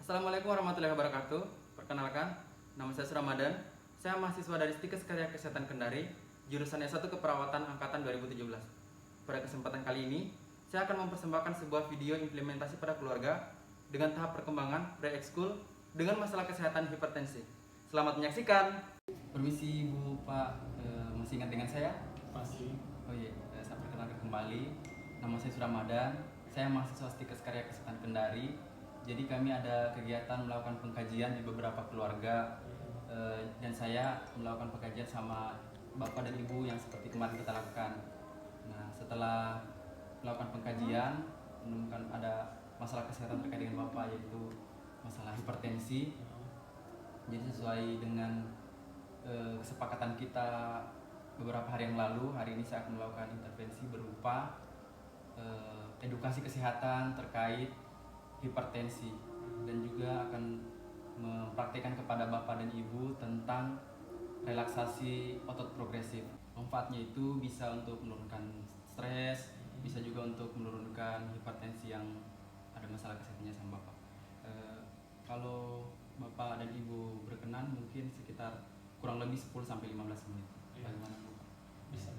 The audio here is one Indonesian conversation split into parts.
Assalamualaikum warahmatullahi wabarakatuh. Perkenalkan, nama saya Ramadan. Saya mahasiswa dari Stikes Karya Kesehatan Kendari, jurusan S1 Keperawatan Angkatan 2017. Pada kesempatan kali ini, saya akan mempersembahkan sebuah video implementasi pada keluarga dengan tahap perkembangan pre-ekskul dengan masalah kesehatan hipertensi. Selamat menyaksikan. Permisi Bu, Pak, masih ingat dengan saya? Masih. Oh iya, saya perkenalkan kembali. Nama saya Ramadan. Saya mahasiswa Stikes Karya Kesehatan Kendari. Jadi kami ada kegiatan melakukan pengkajian di beberapa keluarga, dan saya melakukan pengkajian sama Bapak dan Ibu yang seperti kemarin kita lakukan. Nah, setelah melakukan pengkajian, menemukan ada masalah kesehatan terkait dengan Bapak, yaitu masalah hipertensi. Jadi sesuai dengan kesepakatan kita beberapa hari yang lalu, hari ini saya akan melakukan intervensi berupa edukasi kesehatan terkait hipertensi, dan juga akan mempraktikkan kepada Bapak dan Ibu tentang relaksasi otot progresif. Manfaatnya itu bisa untuk menurunkan stres, bisa juga untuk menurunkan hipertensi yang ada masalah kesehatannya sama Bapak. Kalau Bapak dan Ibu berkenan, mungkin sekitar kurang lebih 10-15 menit. Bagaimana Bu? Bisa.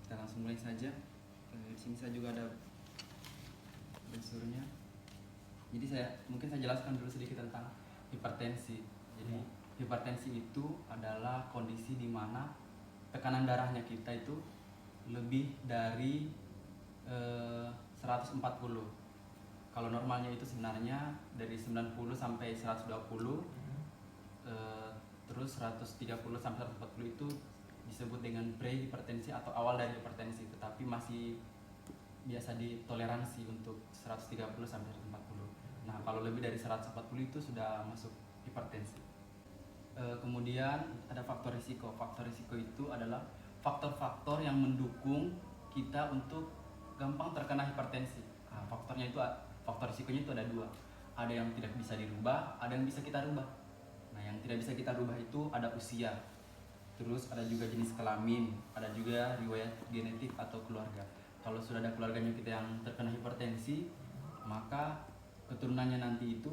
Kita langsung mulai saja. Di sini saya juga ada brosurnya. Jadi mungkin saya jelaskan dulu sedikit tentang hipertensi. Jadi hipertensi itu adalah kondisi di mana tekanan darahnya kita itu lebih dari 140. Kalau normalnya itu sebenarnya dari 90 sampai 120. Terus 130 sampai 140 itu disebut dengan pre-hipertensi atau awal dari hipertensi, tetapi masih biasa ditoleransi untuk 130 sampai 140. Nah, kalau lebih dari 140 itu sudah masuk hipertensi. Kemudian ada faktor risiko. Faktor risiko itu adalah faktor-faktor yang mendukung kita untuk gampang terkena hipertensi. Nah, faktor risikonya itu ada dua. Ada yang tidak bisa dirubah, ada yang bisa kita rubah. Nah, yang tidak bisa kita rubah itu ada usia. Terus ada juga jenis kelamin, ada juga riwayat genetik atau keluarga. Kalau sudah ada keluarganya kita yang terkena hipertensi, maka keturunannya nanti itu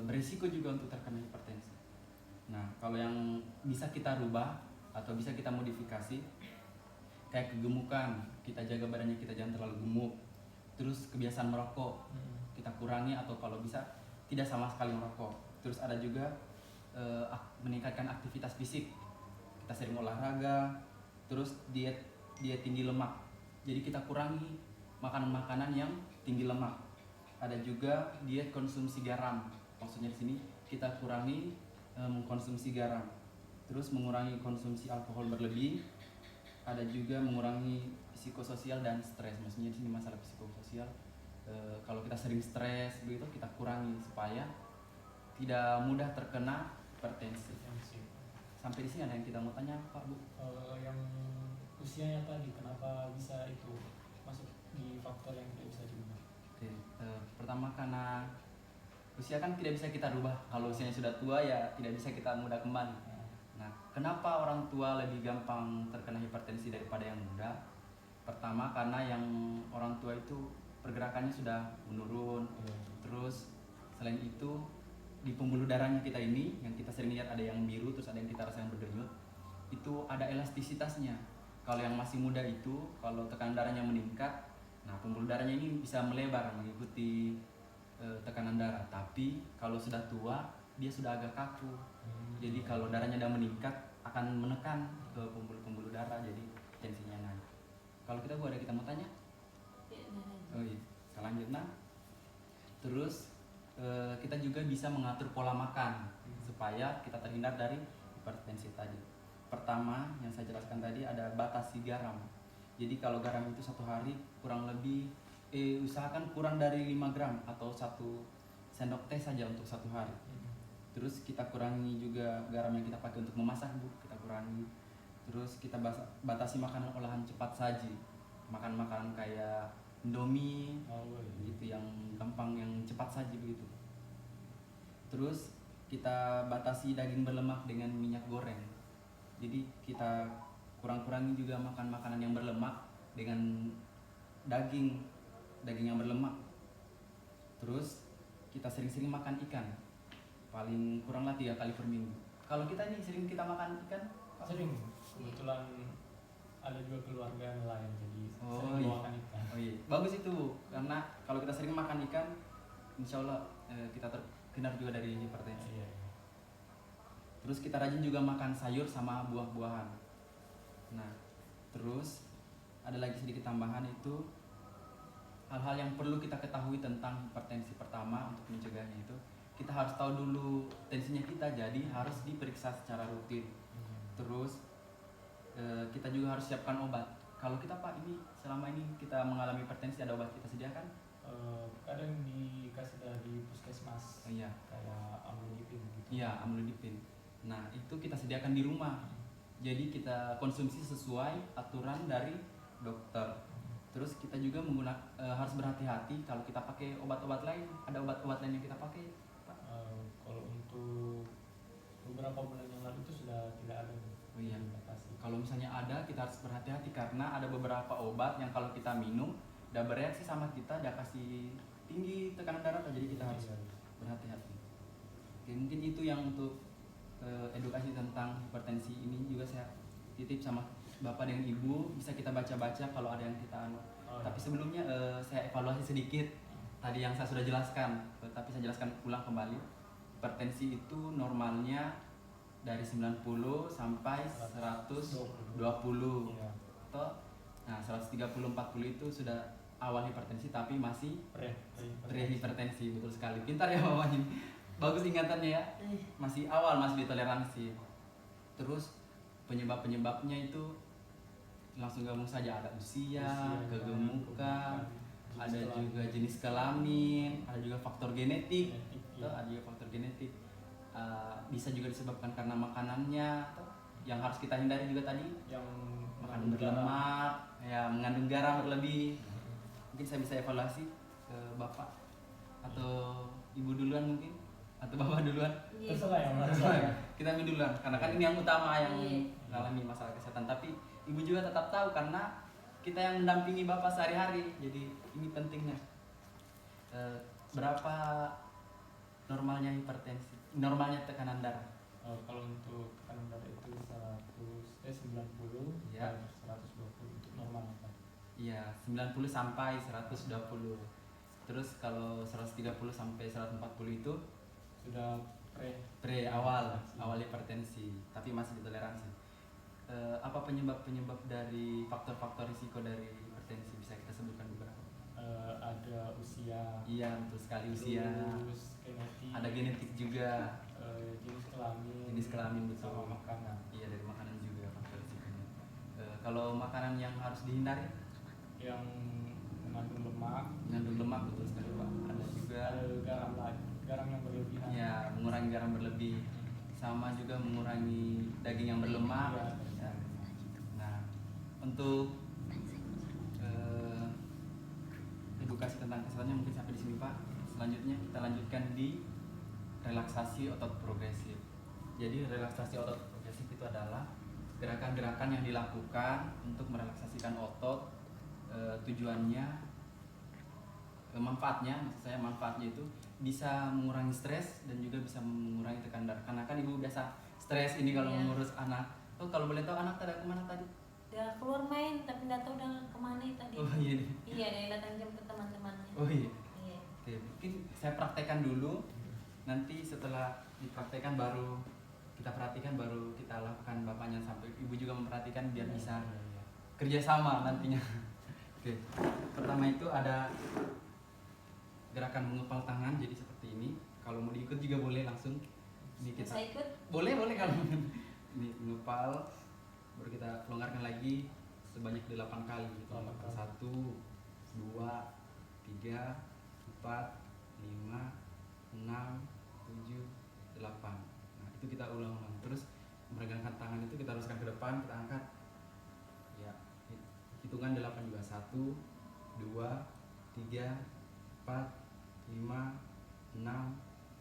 berisiko juga untuk terkena hipertensi. Nah, kalau yang bisa kita rubah atau bisa kita modifikasi, kayak kegemukan, kita jaga badannya, kita jangan terlalu gemuk. Terus kebiasaan merokok, kita kurangi atau kalau bisa tidak sama sekali merokok. Terus ada juga meningkatkan aktivitas fisik, kita sering olahraga. Terus diet tinggi lemak, jadi kita kurangi makanan-makanan yang tinggi lemak. Ada juga diet konsumsi garam, maksudnya di sini kita kurangi mengkonsumsi garam. Terus mengurangi konsumsi alkohol berlebih. Ada juga mengurangi psikososial dan stres, maksudnya di sini masalah psikososial. Kalau kita sering stres begitu, kita kurangi supaya tidak mudah terkena hipertensi. Sampai di sini ada yang kita mau tanya, Pak, Bu? Kalau yang usianya tadi, kenapa bisa itu masuk di faktor yang tidak bisa dirubah? Oke, pertama karena usia kan tidak bisa kita rubah. Kalau usianya sudah tua ya tidak bisa kita mudah kembali. Nah, kenapa orang tua lebih gampang terkena hipertensi daripada yang muda? Pertama karena yang orang tua itu pergerakannya sudah menurun. Terus selain itu di pembuluh darahnya kita ini, yang kita sering lihat ada yang biru, terus ada yang kita rasakan berdenyut, itu ada elastisitasnya. Kalau yang masih muda itu, kalau tekanan darahnya meningkat, nah pembuluh darahnya ini bisa melebar mengikuti tekanan darah. Tapi kalau sudah tua, dia sudah agak kaku. Jadi kalau darahnya sudah meningkat, akan menekan ke pembuluh darah, jadi tensinya naik. Kalau kita ada kita mau tanya? Oh iya, selanjutnya. Terus kita juga bisa mengatur pola makan supaya kita terhindar dari hipertensi tadi. Pertama yang saya jelaskan tadi ada batasi garam. Jadi kalau garam itu satu hari kurang lebih usahakan kurang dari 5 gram atau 1 sendok teh saja untuk satu hari. Terus kita kurangi juga garam yang kita pakai untuk memasak, Bu, kita kurangi. Terus kita batasi makanan olahan cepat saji, makan makanan kayak Indomie, gitu yang gampang, yang cepat saji begitu. Terus kita batasi daging berlemak dengan minyak goreng. Jadi kita kurangi juga makan makanan yang berlemak dengan daging yang berlemak. Terus kita sering-sering makan ikan, paling kuranglah 3 kali per minggu. Kalau kita nih sering kita makan ikan, Pak? Sering, kebetulan ada juga keluarga nelayan, jadi Oh, sering iya. bawakan ikan. Oh iya, bagus itu Bu. Karena kalau kita sering makan ikan, insya Allah kita terhindar juga dari hipertensi. Iya. Terus kita rajin juga makan sayur sama buah-buahan. Nah, terus ada lagi sedikit tambahan itu hal-hal yang perlu kita ketahui tentang hipertensi. Pertama, untuk mencegahnya itu kita harus tahu dulu tensinya kita, jadi harus diperiksa secara rutin. Terus kita juga harus siapkan obat. Kalau kita Pak ini selama ini kita mengalami hipertensi, ada obat kita sediakan? Kadang dikasih dari puskesmas, Iya. kayak amlodipin gitu. Iya, amlodipin. Nah, itu kita sediakan di rumah. Jadi kita konsumsi sesuai aturan dari dokter. Terus kita juga harus berhati-hati kalau kita pakai obat-obat lain. Ada obat-obat lain yang kita pakai, Pak? Kalau untuk beberapa bulan yang lalu itu sudah tidak ada. Oh iya. dibatasi. Kalau misalnya ada, kita harus berhati-hati karena ada beberapa obat yang kalau kita minum udah bereaksi sama kita, dia kasih tinggi tekanan darah, jadi kita harus Iya. berhati-hati. Oke, mungkin itu yang untuk edukasi tentang hipertensi ini juga saya titip sama Bapak dan Ibu, bisa kita baca-baca kalau ada yang kita Tapi sebelumnya saya evaluasi sedikit tadi yang saya sudah jelaskan, tapi saya jelaskan ulang kembali. Hipertensi itu normalnya dari 90 sampai 120. Iya. Nah, 130-40 itu sudah awal hipertensi tapi masih pre-hipertensi. Betul sekali. Pintar ya mamanya. Bagus ingatannya ya. Masih awal, masih ditoleransi. Terus penyebab-penyebabnya itu langsung gabung saja, ada usia, kegemukan, ada juga jenis kelamin, ada juga faktor genetik. Ada juga faktor genetik. Bisa juga disebabkan karena makanannya yang harus kita hindari juga tadi, yang makanan berlemak, ya mengandung garam berlebih. Mungkin saya bisa evaluasi ke Bapak atau Ibu duluan mungkin, atau Bapak duluan. Terserah ya Mas. Kita ambil duluan karena kan ini yang utama yang mengalami masalah kesehatan, tapi Ibu juga tetap tahu karena kita yang mendampingi Bapak sehari-hari, jadi ini pentingnya. Berapa normalnya hipertensi, normalnya tekanan darah? Kalau untuk tekanan darah itu 90 Iya. 120 untuk normal apa? Iya, 90 sampai 120. Terus kalau 130 sampai 140 itu Sudah awal hipertensi, tapi masih ditoleransi. Apa penyebab dari faktor-faktor risiko dari hipertensi, bisa kita sebutkan beberapa? Ada usia. Iya, betul sekali, usia. Terus genetik. Ada genetik juga. Jenis kelamin. Betul. Sama makanan. Iya, dari makanan juga faktor risikonya. Kalau makanan yang harus dihindari? Yang mengandung lemak, Betul sekali Pak. Ada juga garam yang berlebihan. ya, mengurangi garam berlebih, sama juga mengurangi daging yang berlemak. Iya. Ya. Nah, untuk edukasi tentang kesehatannya mungkin sampai di sini Pak. Selanjutnya kita lanjutkan di relaksasi otot progresif. Jadi relaksasi otot progresif itu adalah gerakan-gerakan yang dilakukan untuk merelaksasikan otot. Tujuannya, manfaatnya itu bisa mengurangi stres dan juga bisa mengurangi tekanan darah. Karena kan Ibu biasa stres ini kalau mengurus anak. Kalau boleh tahu anak tadi kemana tadi? Udah keluar main tapi nggak tahu udah kemana tadi. Oh iya. Iya, dia datang jemput teman-temannya. Oh iya. Iya. Oke, mungkin saya praktekkan dulu. Nanti setelah dipraktekkan baru kita perhatikan, baru kita lakukan Bapaknya, sampai Ibu juga memperhatikan biar bisa kerjasama nantinya. Oke, pertama itu ada gerakan mengepal tangan, jadi seperti ini. Kalau mau diikut juga boleh langsung. Ini kita Bisa ikut? boleh kalau ini mengepal, baru kita longgarkan lagi sebanyak 8 kali. 1, 2, 3, 4, 5, 6, 7, 8. Nah, itu kita ulang-ulang. Terus meregangkan tangan itu kita luruskan ke depan, kita angkat. Ya, hitungan 8 juga. 1, 2, 3, 4, 5, 6,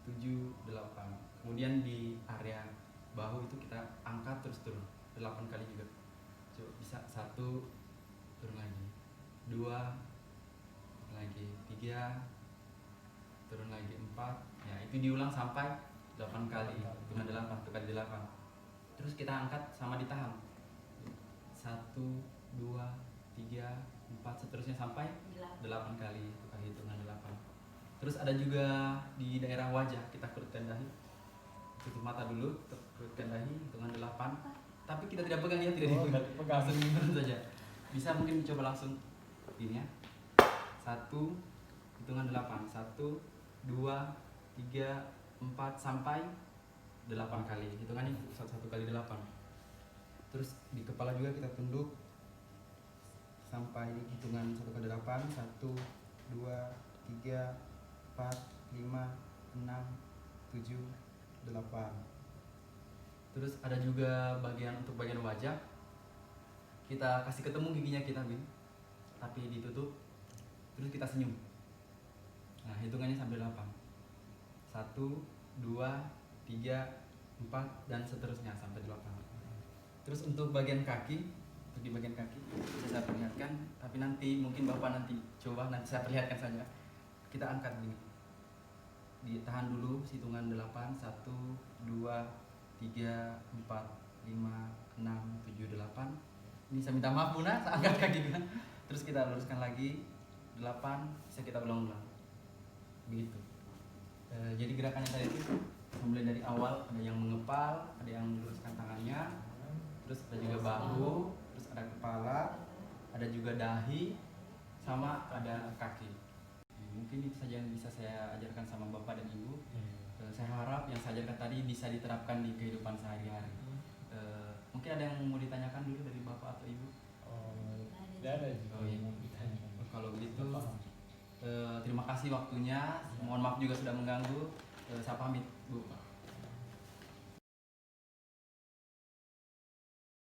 7, 8. Kemudian di area bahu itu kita angkat terus turun 8 kali juga. Coba bisa 1, turun lagi, 2, turun lagi, 3, turun lagi, 4, 4. Ya, itu diulang sampai 8 kali. Hitungan 8, 1 kali 8. Terus kita angkat sama ditahan. 1, 2, 3, 4, seterusnya sampai 8 kali. Itu kali hitungan 8. Terus ada juga di daerah wajah, kita kerutkan dahi. Tutup mata dulu, kerutkan dahi, hitungan 8. Tapi kita tidak pegang ya, tidak dipegang. Langsung hitungan saja. Bisa mungkin coba langsung ini ya. 1, hitungan 8. 1, 2, 3, 4 sampai 8 kali. Hitungannya 1 kali 8. Terus di kepala juga kita tunduk sampai hitungan 1 kali 8. 1, 2, 3, 4, 5, 6, 7, 8. Terus ada juga untuk bagian wajah. Kita kasih ketemu giginya kita, Bin. Tapi ditutup. Terus kita senyum. Nah, hitungannya sampai 8. 1, 2, 3, 4 dan seterusnya sampai 8. Terus untuk bagian kaki, di bagian kaki bisa saya perlihatkan, tapi nanti mungkin Bapak nanti coba, nanti saya perlihatkan saja. Kita angkat gini. Ditahan dulu hitungan 8. 1, 2, 3, 4, 5, 6, 7, 8. Ini saya minta maaf Bunda, saya angkat kaki kan. Terus kita luruskan lagi 8, bisa kita ulang-ulang. Begitu. Jadi gerakannya tadi itu mulai dari awal, ada yang mengepal, ada yang meluruskan tangannya, terus ada juga bahu, terus ada kepala, ada juga dahi, sama ada kaki. Mungkin itu saja yang bisa saya ajarkan sama Bapak dan Ibu. Saya harap yang saya ajarkan tadi bisa diterapkan di kehidupan sehari-hari. Mungkin ada yang mau ditanyakan dulu dari Bapak atau Ibu? Tidak ada juga. Oh, iya. Kalau begitu, terima kasih waktunya. Mohon maaf juga sudah mengganggu. Saya pamit, Bu.